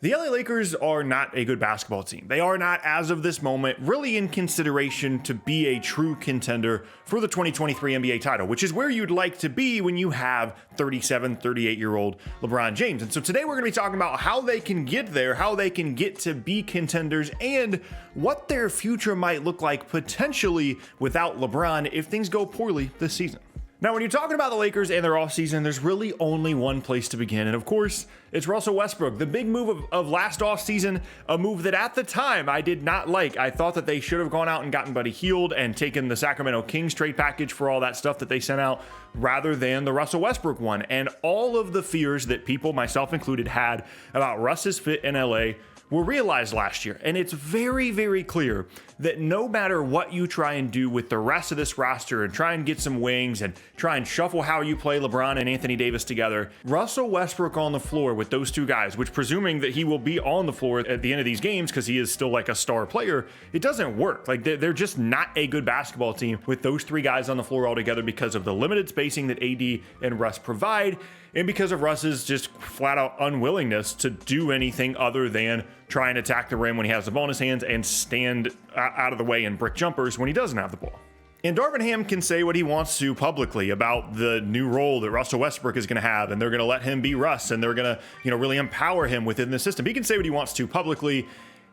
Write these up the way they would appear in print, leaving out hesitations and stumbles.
The LA Lakers are not a good basketball team. They are not, as of this moment, really in consideration to be a true contender for the 2023 NBA title, which is where you'd like to be when you have 37, 38-year-old LeBron James. And so today we're going to be talking about how they can get there, how they can get to be contenders, and what their future might look like potentially without LeBron if things go poorly this season. Now, when you're talking about the Lakers and their offseason, there's really only one place to begin. And of course, it's Russell Westbrook. The big move of last offseason, a move that at the time I did not like. I thought that they should have gone out and gotten Buddy Hield and taken the Sacramento Kings trade package for all that stuff that they sent out rather than the Russell Westbrook one. And all of the fears that people, myself included, had about Russ's fit in LA were realized last year. And it's very, very clear that no matter what you try and do with the rest of this roster and try and get some wings and try and shuffle how you play LeBron and Anthony Davis together, Russell Westbrook on the floor with those two guys, which presuming that he will be on the floor at the end of these games because he is still like a star player, it doesn't work. Like they're just not a good basketball team with those three guys on the floor all together because of the limited spacing that AD and Russ provide, and because of Russ's just flat out unwillingness to do anything other than try and attack the rim when he has the ball in his hands and stand out of the way in brick jumpers when he doesn't have the ball. And Darvin Ham can say what he wants to publicly about the new role that Russell Westbrook is going to have, and they're going to let him be Russ, and they're going to, really empower him within the system. He can say what he wants to publicly.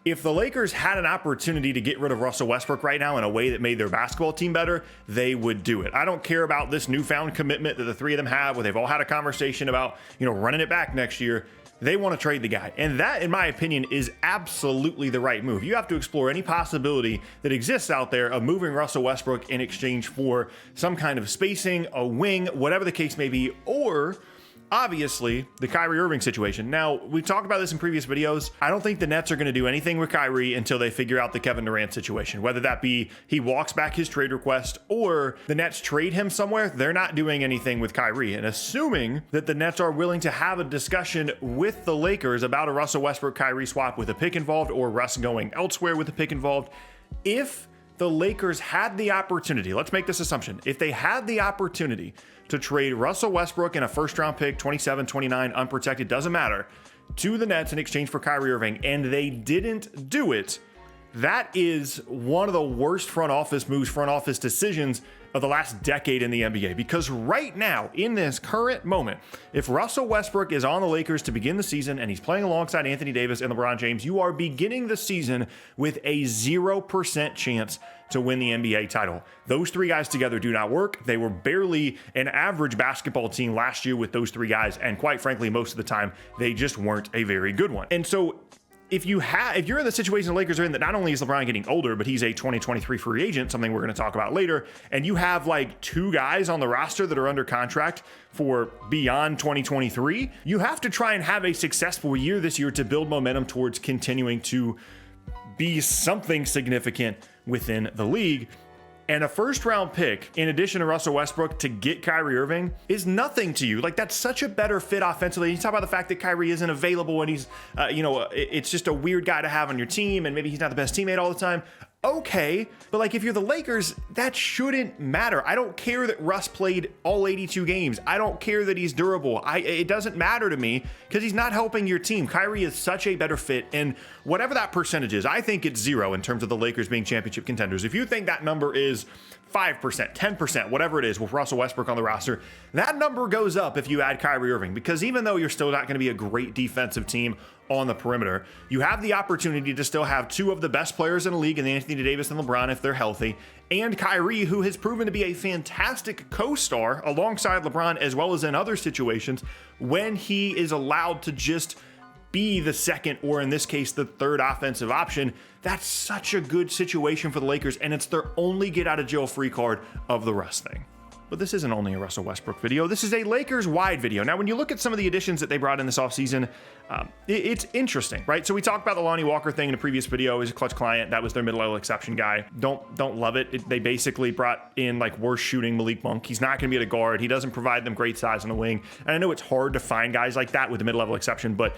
If the Lakers had an opportunity to get rid of Russell Westbrook right now in a way that made their basketball team better, they would do it. I don't care about this newfound commitment that the three of them have, where they've all had a conversation about, running it back next year. They want to trade the guy. And that, in my opinion, is absolutely the right move. You have to explore any possibility that exists out there of moving Russell Westbrook in exchange for some kind of spacing, a wing, whatever the case may be, or obviously the Kyrie Irving situation. Now, we've talked about this in previous videos. I don't think the Nets are going to do anything with Kyrie until they figure out the Kevin Durant situation, whether that be he walks back his trade request or the Nets trade him somewhere. They're not doing anything with Kyrie. And assuming that the Nets are willing to have a discussion with the Lakers about a Russell Westbrook Kyrie swap with a pick involved or Russ going elsewhere with a pick involved, if the Lakers had the opportunity, let's make this assumption, if they had the opportunity to trade Russell Westbrook and a first round pick, 27, 29, unprotected, doesn't matter, to the Nets in exchange for Kyrie Irving, and they didn't do it, that is one of the worst front office moves, front office decisions of the last decade in the NBA. Because right now, in this current moment, if Russell Westbrook is on the Lakers to begin the season and he's playing alongside Anthony Davis and LeBron James, you are beginning the season with a 0% chance to win the NBA title. Those three guys together do not work. They were barely an average basketball team last year with those three guys, and quite frankly, most of the time, they just weren't a very good one. And so if you're in the situation the Lakers are in, that not only is LeBron getting older, but he's a 2023 free agent, something we're going to talk about later, and you have like two guys on the roster that are under contract for beyond 2023, you have to try and have a successful year this year to build momentum towards continuing to be something significant within the league. And a first round pick, in addition to Russell Westbrook, to get Kyrie Irving is nothing to you. Like, that's such a better fit offensively. You talk about the fact that Kyrie isn't available and he's, it's just a weird guy to have on your team and maybe he's not the best teammate all the time. Okay, but like if you're the Lakers, that shouldn't matter. I don't care that Russ played all 82 games. I don't care that he's durable. It doesn't matter to me because he's not helping your team. Kyrie is such a better fit, and whatever that percentage is, I think it's 0 in terms of the Lakers being championship contenders. If you think that number is 5%, 10%, whatever it is with Russell Westbrook on the roster, that number goes up if you add Kyrie Irving, because even though you're still not going to be a great defensive team on the perimeter, you have the opportunity to still have two of the best players in the league in Anthony Davis and LeBron if they're healthy, and Kyrie, who has proven to be a fantastic co-star alongside LeBron as well as in other situations when he is allowed to just be the second, or in this case, the third offensive option. That's such a good situation for the Lakers, and it's their only get out of jail free card of the Russ thing. But this isn't only a Russell Westbrook video. This is a Lakers-wide video. Now, when you look at some of the additions that they brought in this offseason, it's interesting, right? So we talked about the Lonnie Walker thing in a previous video. He's a clutch client. That was their mid-level exception guy. Don't love it. They basically brought in like worst shooting Malik Monk. He's not going to be at a guard. He doesn't provide them great size on the wing. And I know it's hard to find guys like that with the mid-level exception, but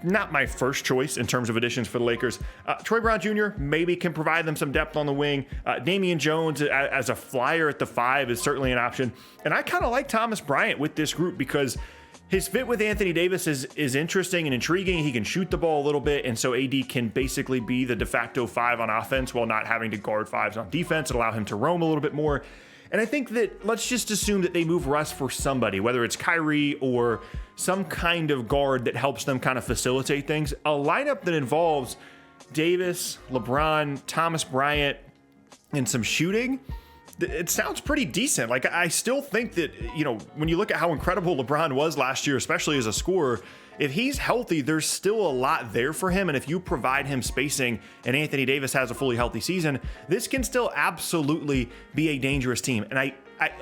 not my first choice in terms of additions for the Lakers. Troy Brown Jr. maybe can provide them some depth on the wing. Damian Jones as a flyer at the 5 is certainly an option. And I kind of like Thomas Bryant with this group because His fit with Anthony Davis is interesting and intriguing. He can shoot the ball a little bit, and so AD can basically be the de facto 5 on offense while not having to guard 5s on defense and allow him to roam a little bit more. And I think that let's just assume that they move Russ for somebody, whether it's Kyrie or some kind of guard that helps them kind of facilitate things. A lineup that involves Davis, LeBron, Thomas Bryant, and some shooting, it sounds pretty decent. Like, I still think that, you know, when you look at how incredible LeBron was last year, especially as a scorer, if he's healthy, there's still a lot there for him. And if you provide him spacing and Anthony Davis has a fully healthy season, this can still absolutely be a dangerous team. And I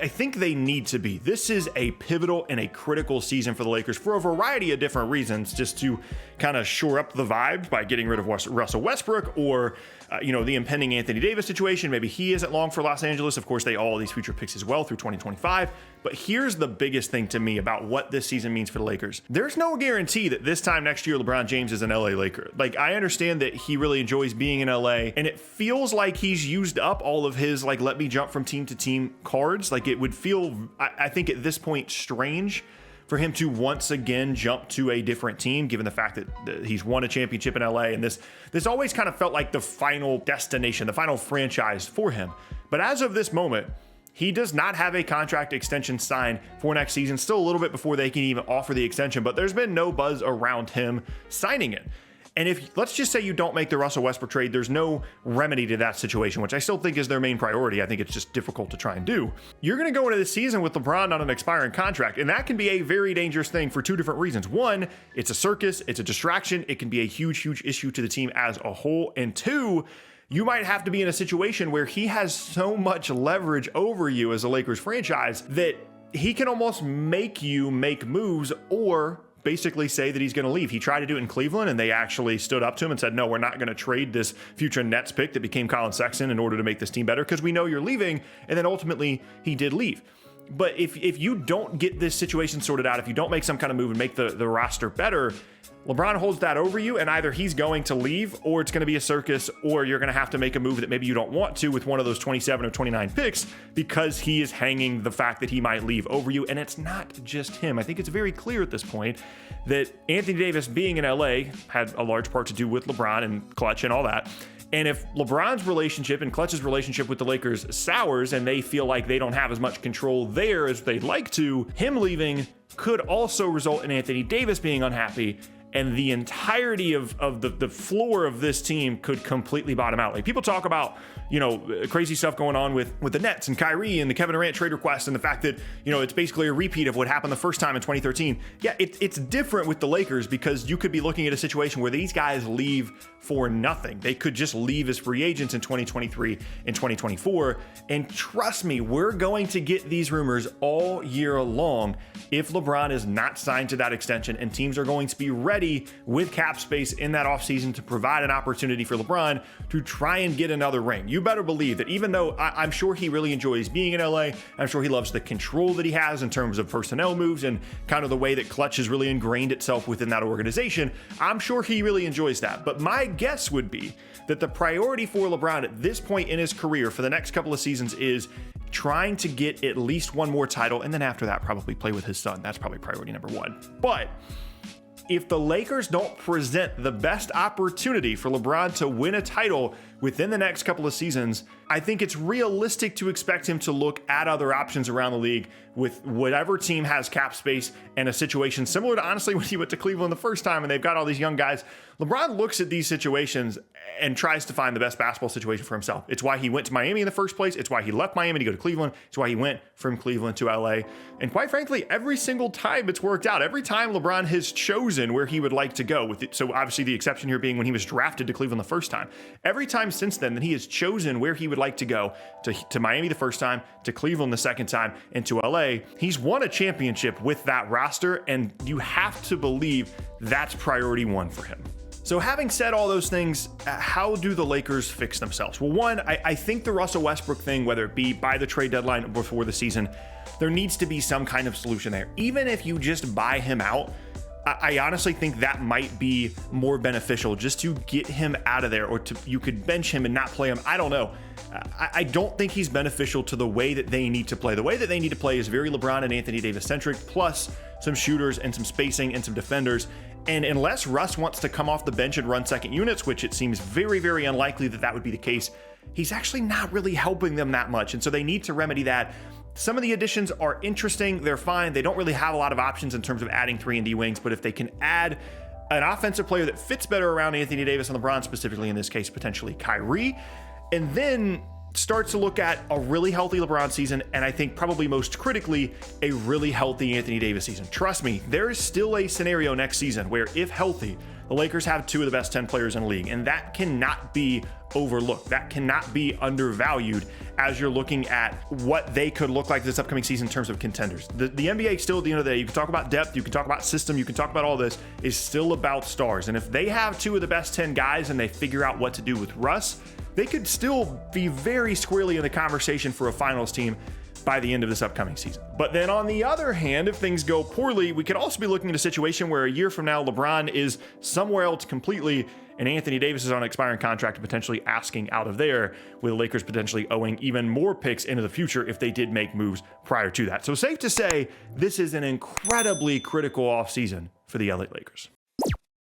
think they need to be. This is a pivotal and a critical season for the Lakers for a variety of different reasons, just to kind of shore up the vibes by getting rid of Russell Westbrook or, the impending Anthony Davis situation. Maybe he isn't long for Los Angeles. Of course, they all these future picks as well through 2025. But here's the biggest thing to me about what this season means for the Lakers. There's no guarantee that this time next year, LeBron James is an LA Laker. Like, I understand that he really enjoys being in LA, and it feels like he's used up all of his, like, let me jump from team to team cards. Like, it would feel, I think at this point, strange for him to once again jump to a different team, given the fact that he's won a championship in LA. And this always kind of felt like the final destination, the final franchise for him. But as of this moment, he does not have a contract extension signed for next season, still a little bit before they can even offer the extension, but there's been no buzz around him signing it. And if, let's just say you don't make the Russell Westbrook trade, there's no remedy to that situation, which I still think is their main priority. I think it's just difficult to try and do. You're going to go into the season with LeBron on an expiring contract, and that can be a very dangerous thing for two different reasons. One, it's a circus, it's a distraction, it can be a huge, huge issue to the team as a whole. And two, you might have to be in a situation where he has so much leverage over you as a Lakers franchise that he can almost make you make moves or basically say that he's going to leave. He tried to do it in Cleveland, and they actually stood up to him and said, no, we're not going to trade this future Nets pick that became Colin Sexton in order to make this team better because we know you're leaving. And then ultimately he did leave. But if you don't get this situation sorted out, if you don't make some kind of move and make the roster better, LeBron holds that over you, and either he's going to leave or it's going to be a circus, or you're going to have to make a move that maybe you don't want to with one of those 27 or 29 picks because he is hanging the fact that he might leave over you. And it's not just him. I think it's very clear at this point that Anthony Davis being in LA had a large part to do with LeBron and Clutch and all that. And if LeBron's relationship and Clutch's relationship with the Lakers sours and they feel like they don't have as much control there as they'd like to, him leaving could also result in Anthony Davis being unhappy, and the entirety of the floor of this team could completely bottom out. Like, people talk about, crazy stuff going on with the Nets and Kyrie and the Kevin Durant trade request and the fact that, it's basically a repeat of what happened the first time in 2013. Yeah, it's different with the Lakers because you could be looking at a situation where these guys leave for nothing. They could just leave as free agents in 2023 and 2024. And trust me, we're going to get these rumors all year long if LeBron is not signed to that extension, and teams are going to be ready with cap space in that offseason to provide an opportunity for LeBron to try and get another ring. You better believe that even though I'm sure he really enjoys being in LA, I'm sure he loves the control that he has in terms of personnel moves and kind of the way that Clutch has really ingrained itself within that organization. I'm sure he really enjoys that. But my guess would be that the priority for LeBron at this point in his career for the next couple of seasons is trying to get at least one more title, and then after that, probably play with his son. That's probably priority number one. But if the Lakers don't present the best opportunity for LeBron to win a title within the next couple of seasons, I think it's realistic to expect him to look at other options around the league with whatever team has cap space and a situation similar to, honestly, when he went to Cleveland the first time and they've got all these young guys. LeBron looks at these situations and tries to find the best basketball situation for himself. It's why he went to Miami in the first place. It's why he left Miami to go to Cleveland. It's why he went from Cleveland to LA. And quite frankly, every single time it's worked out. Every time LeBron has chosen where he would like to go, so obviously the exception here being when he was drafted to Cleveland the first time. Every time since then that he has chosen where he would like to go, to Miami the first time, to Cleveland the second time, and to LA, he's won a championship with that roster, and you have to believe that's priority one for him. So having said all those things, how do the Lakers fix themselves? Well, one, I think the Russell Westbrook thing, whether it be by the trade deadline or before the season, there needs to be some kind of solution there. Even if you just buy him out, I honestly think that might be more beneficial, just to get him out of there, or you could bench him and not play him. I don't know. I don't think he's beneficial to the way that they need to play. The way that they need to play is very LeBron and Anthony Davis centric, plus some shooters and some spacing and some defenders. And unless Russ wants to come off the bench and run second units, which it seems very, very unlikely that that would be the case, he's actually not really helping them that much. And so they need to remedy that. Some of the additions are interesting. They're fine. They don't really have a lot of options in terms of adding 3-and-D wings, but if they can add an offensive player that fits better around Anthony Davis and LeBron, specifically in this case, potentially Kyrie, and then starts to look at a really healthy LeBron season, and I think probably most critically, a really healthy Anthony Davis season. Trust me, there is still a scenario next season where, if healthy, the Lakers have 2 of the best 10 players in the league, and that cannot be overlooked. That cannot be undervalued as you're looking at what they could look like this upcoming season in terms of contenders. The NBA still, at the end of the day, you can talk about depth, you can talk about system, you can talk about all this, is still about stars. And if they have 2 of the best 10 guys and they figure out what to do with Russ, they could still be very squarely in the conversation for a finals team by the end of this upcoming season. But then on the other hand, if things go poorly, we could also be looking at a situation where a year from now, LeBron is somewhere else completely, and Anthony Davis is on an expiring contract and potentially asking out of there, with the Lakers potentially owing even more picks into the future if they did make moves prior to that. So safe to say, this is an incredibly critical offseason for the LA Lakers.